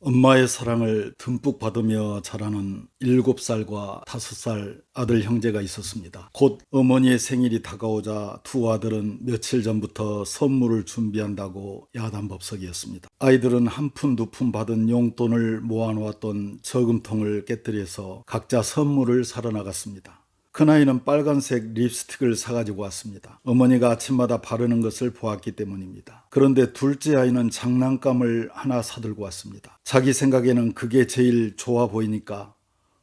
엄마의 사랑을 듬뿍 받으며 자라는 7살과 5살 아들 형제가 있었습니다. 곧 어머니의 생일이 다가오자 두 아들은 며칠 전부터 선물을 준비한다고 야단법석이었습니다. 아이들은 한 푼 두 푼 받은 용돈을 모아놓았던 저금통을 깨뜨려서 각자 선물을 사러 나갔습니다. 큰아이는 빨간색 립스틱을 사가지고 왔습니다. 어머니가 아침마다 바르는 것을 보았기 때문입니다. 그런데 둘째 아이는 장난감을 하나 사들고 왔습니다. 자기 생각에는 그게 제일 좋아 보이니까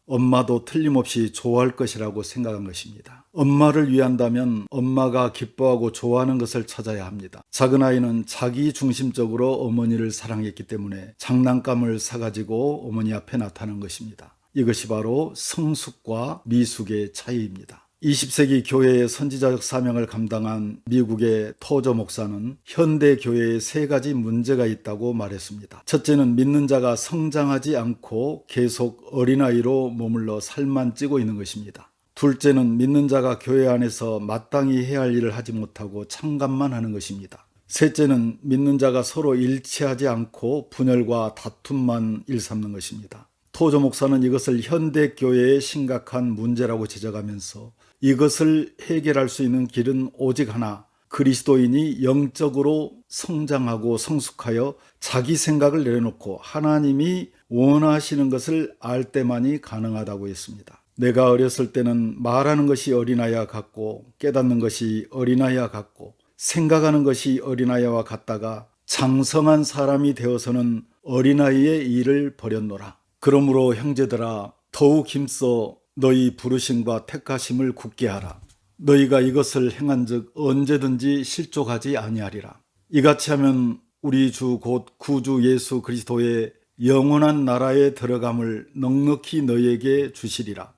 엄마도 틀림없이 좋아할 것이라고 생각한 것입니다. 엄마를 위한다면 엄마가 기뻐하고 좋아하는 것을 찾아야 합니다. 작은 아이는 자기 중심적으로 어머니를 사랑했기 때문에 장난감을 사가지고 어머니 앞에 나타난 것입니다. 이것이 바로 성숙과 미숙의 차이입니다. 20세기 교회의 선지자적 사명을 감당한 미국의 토저 목사는 현대 교회에 3가지 문제가 있다고 말했습니다. 첫째는 믿는 자가 성장하지 않고 계속 어린아이로 머물러 살만 찌고 있는 것입니다. 둘째는 믿는 자가 교회 안에서 마땅히 해야 할 일을 하지 못하고 참관만 하는 것입니다. 셋째는 믿는 자가 서로 일치하지 않고 분열과 다툼만 일삼는 것입니다. 토저 목사는 이것을 현대교회의 심각한 문제라고 지적하면서 이것을 해결할 수 있는 길은 오직 하나, 그리스도인이 영적으로 성장하고 성숙하여 자기 생각을 내려놓고 하나님이 원하시는 것을 알 때만이 가능하다고 했습니다. 내가 어렸을 때는 말하는 것이 어린아이와 같고 깨닫는 것이 어린아이와 같고 생각하는 것이 어린아이와 같다가 장성한 사람이 되어서는 어린아이의 일을 버렸노라. 그러므로 형제들아 더욱 힘써 너희 부르심과 택하심을 굳게 하라. 너희가 이것을 행한즉 언제든지 실족하지 아니하리라. 이같이 하면 우리 주 곧 구주 예수 그리스도의 영원한 나라에 들어감을 넉넉히 너희에게 주시리라.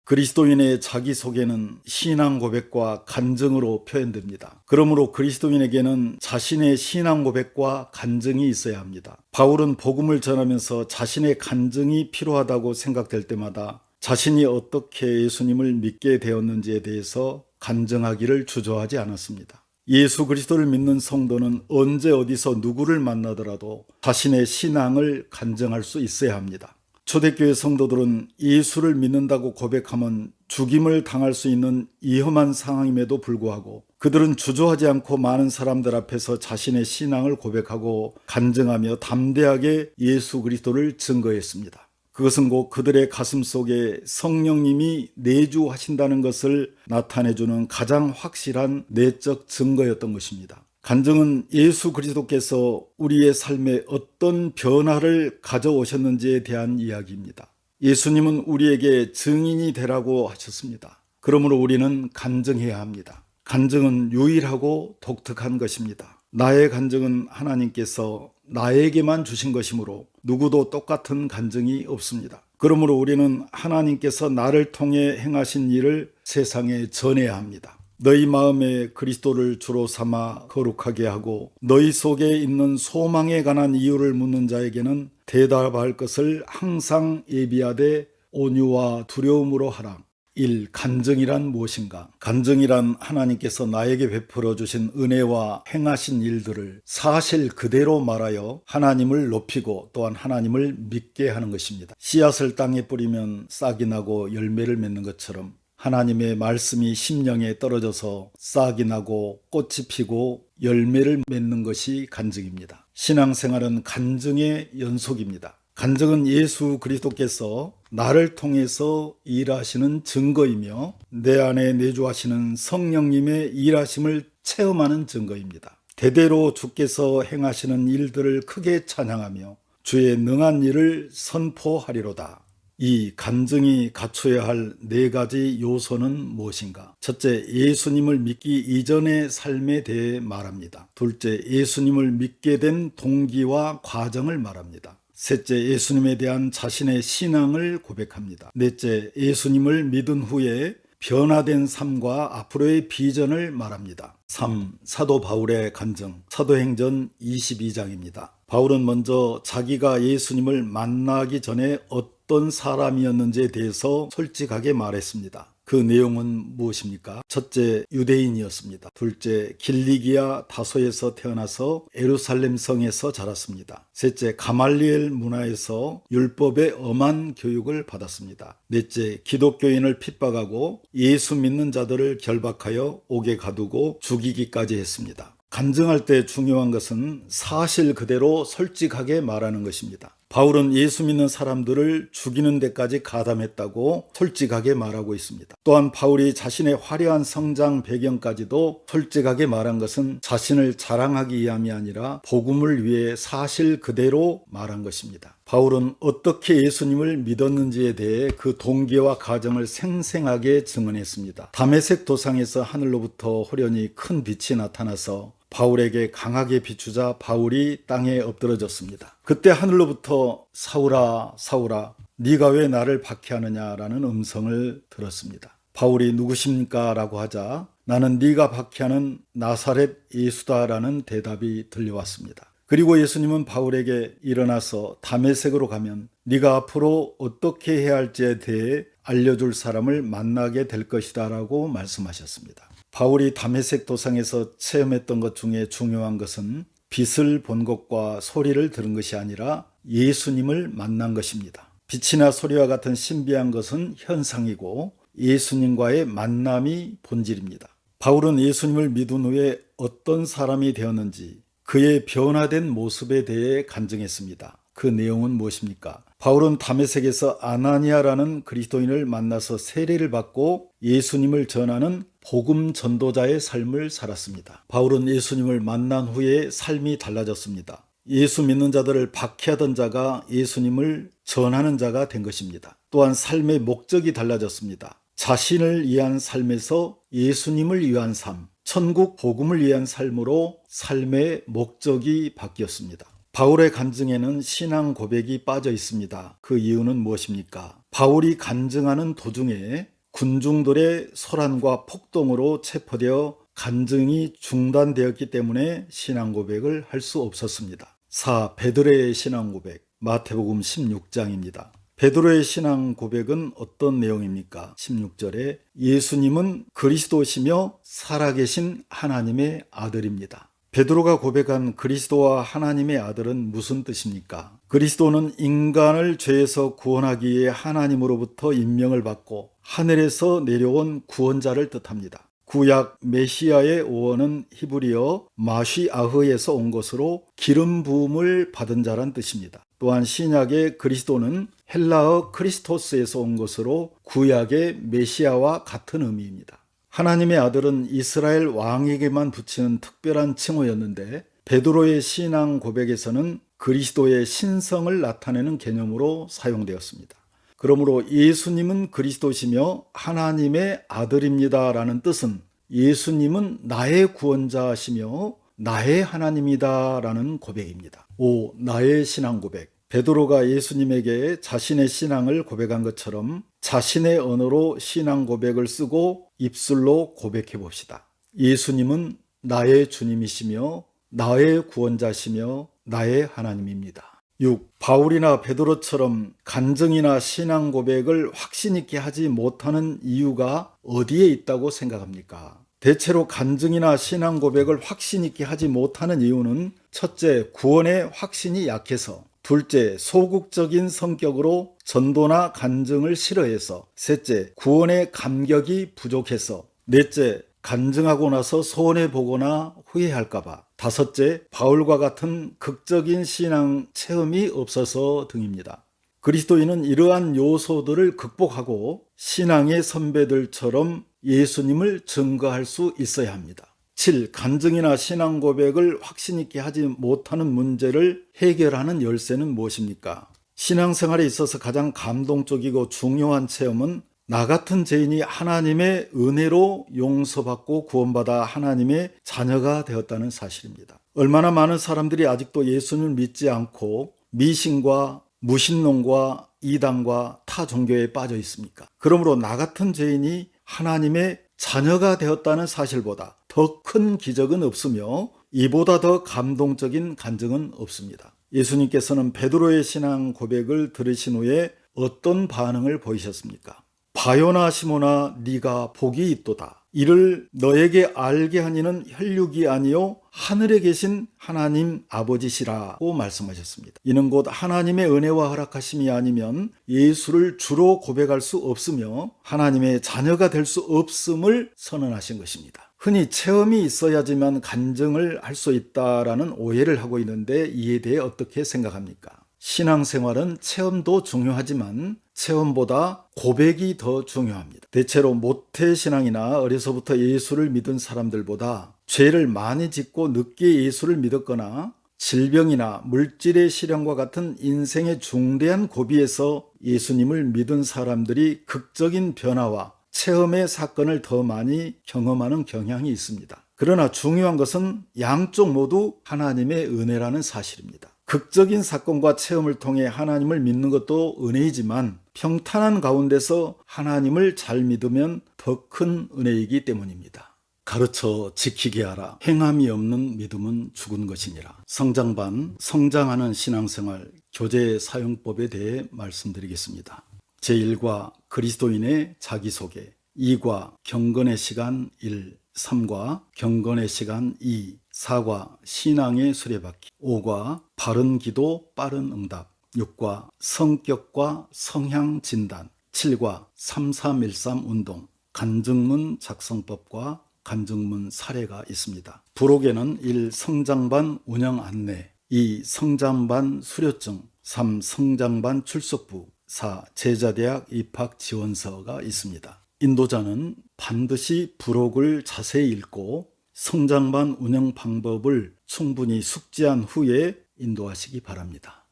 그리스도인의 자기소개는 신앙 고백과 간증으로 표현됩니다. 그러므로 그리스도인에게는 자신의 신앙 고백과 간증이 있어야 합니다. 바울은 복음을 전하면서 자신의 간증이 필요하다고 생각될 때마다 자신이 어떻게 예수님을 믿게 되었는지에 대해서 간증하기를 주저하지 않았습니다. 예수 그리스도를 믿는 성도는 언제 어디서 누구를 만나더라도 자신의 신앙을 간증할 수 있어야 합니다. 초대교회 성도들은 예수를 믿는다고 고백하면 죽임을 당할 수 있는 위험한 상황임에도 불구하고 그들은 주저하지 않고 많은 사람들 앞에서 자신의 신앙을 고백하고 간증하며 담대하게 예수 그리스도를 증거했습니다. 그것은 곧 그들의 가슴 속에 성령님이 내주하신다는 것을 나타내주는 가장 확실한 내적 증거였던 것입니다. 간증은 예수 그리스도께서 우리의 삶에 어떤 변화를 가져오셨는지에 대한 이야기입니다. 예수님은 우리에게 증인이 되라고 하셨습니다. 그러므로 우리는 간증해야 합니다. 간증은 유일하고 독특한 것입니다. 나의 간증은 하나님께서 나에게만 주신 것이므로 누구도 똑같은 간증이 없습니다. 그러므로 우리는 하나님께서 나를 통해 행하신 일을 세상에 전해야 합니다. 너희 마음에 그리스도를 주로 삼아 거룩하게 하고 너희 속에 있는 소망에 관한 이유를 묻는 자에게는 대답할 것을 항상 예비하되 온유와 두려움으로 하라. 1. 간증이란 무엇인가? 간증이란 하나님께서 나에게 베풀어 주신 은혜와 행하신 일들을 사실 그대로 말하여 하나님을 높이고 또한 하나님을 믿게 하는 것입니다. 씨앗을 땅에 뿌리면 싹이 나고 열매를 맺는 것처럼 하나님의 말씀이 심령에 떨어져서 싹이 나고 꽃이 피고 열매를 맺는 것이 간증입니다. 신앙생활은 간증의 연속입니다. 간증은 예수 그리스도께서 나를 통해서 일하시는 증거이며 내 안에 내주하시는 성령님의 일하심을 체험하는 증거입니다. 대대로 주께서 행하시는 일들을 크게 찬양하며 주의 능한 일을 선포하리로다. 이 간증이 갖춰야 할 4가지 요소는 무엇인가? 첫째, 예수님을 믿기 이전의 삶에 대해 말합니다. 둘째, 예수님을 믿게 된 동기와 과정을 말합니다. 셋째, 예수님에 대한 자신의 신앙을 고백합니다. 넷째, 예수님을 믿은 후에 변화된 삶과 앞으로의 비전을 말합니다. 3. 사도 바울의 간증, 사도행전 22장입니다. 바울은 먼저 자기가 예수님을 만나기 전에 어떤 사람이었는지에 대해서 솔직하게 말했습니다. 그 내용은 무엇입니까? 첫째, 유대인이었습니다. 둘째, 길리기아 다소에서 태어나서 예루살렘 성에서 자랐습니다. 셋째, 가말리엘 문화에서 율법의 엄한 교육을 받았습니다. 넷째, 기독교인을 핍박하고 예수 믿는 자들을 결박하여 옥에 가두고 죽이기까지 했습니다. 간증할 때 중요한 것은 사실 그대로 솔직하게 말하는 것입니다. 바울은 예수 믿는 사람들을 죽이는 데까지 가담했다고 솔직하게 말하고 있습니다. 또한 바울이 자신의 화려한 성장 배경까지도 솔직하게 말한 것은 자신을 자랑하기 위함이 아니라 복음을 위해 사실 그대로 말한 것입니다. 바울은 어떻게 예수님을 믿었는지에 대해 그 동기와 과정을 생생하게 증언했습니다. 다메섹 도상에서 하늘로부터 호련히 큰 빛이 나타나서 바울에게 강하게 비추자 바울이 땅에 엎드러졌습니다. 그때 하늘로부터 사울아 사울아 네가 왜 나를 박해하느냐라는 음성을 들었습니다. 바울이 누구십니까? 라고 하자 나는 네가 박해하는 나사렛 예수다라는 대답이 들려왔습니다. 그리고 예수님은 바울에게 일어나서 다메섹으로 가면 네가 앞으로 어떻게 해야 할지에 대해 알려줄 사람을 만나게 될 것이다 라고 말씀하셨습니다. 바울이 다메섹 도상에서 체험했던 것 중에 중요한 것은 빛을 본 것과 소리를 들은 것이 아니라 예수님을 만난 것입니다. 빛이나 소리와 같은 신비한 것은 현상이고 예수님과의 만남이 본질입니다. 바울은 예수님을 믿은 후에 어떤 사람이 되었는지 그의 변화된 모습에 대해 간증했습니다. 그 내용은 무엇입니까? 바울은 다메섹에서 아나니아라는 그리스도인을 만나서 세례를 받고 예수님을 전하는 복음 전도자의 삶을 살았습니다. 바울은 예수님을 만난 후에 삶이 달라졌습니다. 예수 믿는 자들을 박해하던 자가 예수님을 전하는 자가 된 것입니다. 또한 삶의 목적이 달라졌습니다. 자신을 위한 삶에서 예수님을 위한 삶, 천국 복음을 위한 삶으로 삶의 목적이 바뀌었습니다. 바울의 간증에는 신앙 고백이 빠져 있습니다. 그 이유는 무엇입니까? 바울이 간증하는 도중에 군중들의 소란과 폭동으로 체포되어 간증이 중단되었기 때문에 신앙 고백을 할 수 없었습니다. 4. 베드로의 신앙 고백, 마태복음 16장입니다. 베드로의 신앙 고백은 어떤 내용입니까? 16절에 예수님은 그리스도시며 살아계신 하나님의 아들입니다. 베드로가 고백한 그리스도와 하나님의 아들은 무슨 뜻입니까? 그리스도는 인간을 죄에서 구원하기 위해 하나님으로부터 임명을 받고 하늘에서 내려온 구원자를 뜻합니다. 구약 메시아의 오어는 히브리어 마시아흐에서 온 것으로 기름 부음을 받은 자란 뜻입니다. 또한 신약의 그리스도는 헬라어 크리스토스에서 온 것으로 구약의 메시아와 같은 의미입니다. 하나님의 아들은 이스라엘 왕에게만 붙이는 특별한 칭호였는데 베드로의 신앙 고백에서는 그리스도의 신성을 나타내는 개념으로 사용되었습니다. 그러므로 예수님은 그리스도시며 하나님의 아들입니다 라는 뜻은 예수님은 나의 구원자시며 나의 하나님이다 라는 고백입니다. 5. 나의 신앙 고백. 베드로가 예수님에게 자신의 신앙을 고백한 것처럼 자신의 언어로 신앙 고백을 쓰고 입술로 고백해 봅시다. 예수님은 나의 주님이시며 나의 구원자시며 나의 하나님입니다. 6. 바울이나 베드로처럼 간증이나 신앙 고백을 확신 있게 하지 못하는 이유가 어디에 있다고 생각합니까? 대체로 간증이나 신앙 고백을 확신 있게 하지 못하는 이유는 첫째, 구원의 확신이 약해서, 둘째, 소극적인 성격으로 전도나 간증을 싫어해서, 셋째, 구원의 감격이 부족해서, 넷째, 간증하고 나서 손해보거나 후회할까봐, 다섯째, 바울과 같은 극적인 신앙 체험이 없어서 등입니다. 그리스도인은 이러한 요소들을 극복하고 신앙의 선배들처럼 예수님을 증거할 수 있어야 합니다. 7. 간증이나 신앙 고백을 확신 있게 하지 못하는 문제를 해결하는 열쇠는 무엇입니까? 신앙생활에 있어서 가장 감동적이고 중요한 체험은 나 같은 죄인이 하나님의 은혜로 용서받고 구원받아 하나님의 자녀가 되었다는 사실입니다. 얼마나 많은 사람들이 아직도 예수님을 믿지 않고 미신과 무신론과 이단과 타 종교에 빠져 있습니까? 그러므로 나 같은 죄인이 하나님의 자녀가 되었다는 사실보다 더 큰 기적은 없으며 이보다 더 감동적인 간증은 없습니다. 예수님께서는 베드로의 신앙 고백을 들으신 후에 어떤 반응을 보이셨습니까? 바요나 시모나 네가 복이 있도다. 이를 너에게 알게 하니는 혈육이 아니요 하늘에 계신 하나님 아버지시라고 말씀하셨습니다. 이는 곧 하나님의 은혜와 허락하심이 아니면 예수를 주로 고백할 수 없으며 하나님의 자녀가 될 수 없음을 선언하신 것입니다. 흔히 체험이 있어야지만 간증을 할 수 있다라는 오해를 하고 있는데 이에 대해 어떻게 생각합니까? 신앙생활은 체험도 중요하지만 체험보다 고백이 더 중요합니다. 대체로 모태신앙이나 어려서부터 예수를 믿은 사람들보다 죄를 많이 짓고 늦게 예수를 믿었거나 질병이나 물질의 시련과 같은 인생의 중대한 고비에서 예수님을 믿은 사람들이 극적인 변화와 체험의 사건을 더 많이 경험하는 경향이 있습니다. 그러나 중요한 것은 양쪽 모두 하나님의 은혜라는 사실입니다. 극적인 사건과 체험을 통해 하나님을 믿는 것도 은혜이지만 평탄한 가운데서 하나님을 잘 믿으면 더 큰 은혜이기 때문입니다. 가르쳐 지키게 하라. 행함이 없는 믿음은 죽은 것이니라. 성장반, 성장하는 신앙생활 교재 사용법에 대해 말씀드리겠습니다. 제1과 그리스도인의 자기소개, 2과 경건의 시간 1, 3과 경건의 시간 2, 4과 신앙의 수레바퀴, 5과 바른 기도 빠른 응답, 6과 성격과 성향 진단, 7과 3313 운동, 간증문 작성법과 간증문 사례가 있습니다. 부록에는 1. 성장반 운영 안내, 2. 성장반 수료증, 3. 성장반 출석부, 4. 제자대학 입학 지원서가 있습니다. 인도자는 반드시 부록을 자세히 읽고 성장반 운영 방법을 충분히 숙지한 후에 인도하시기 바랍니다.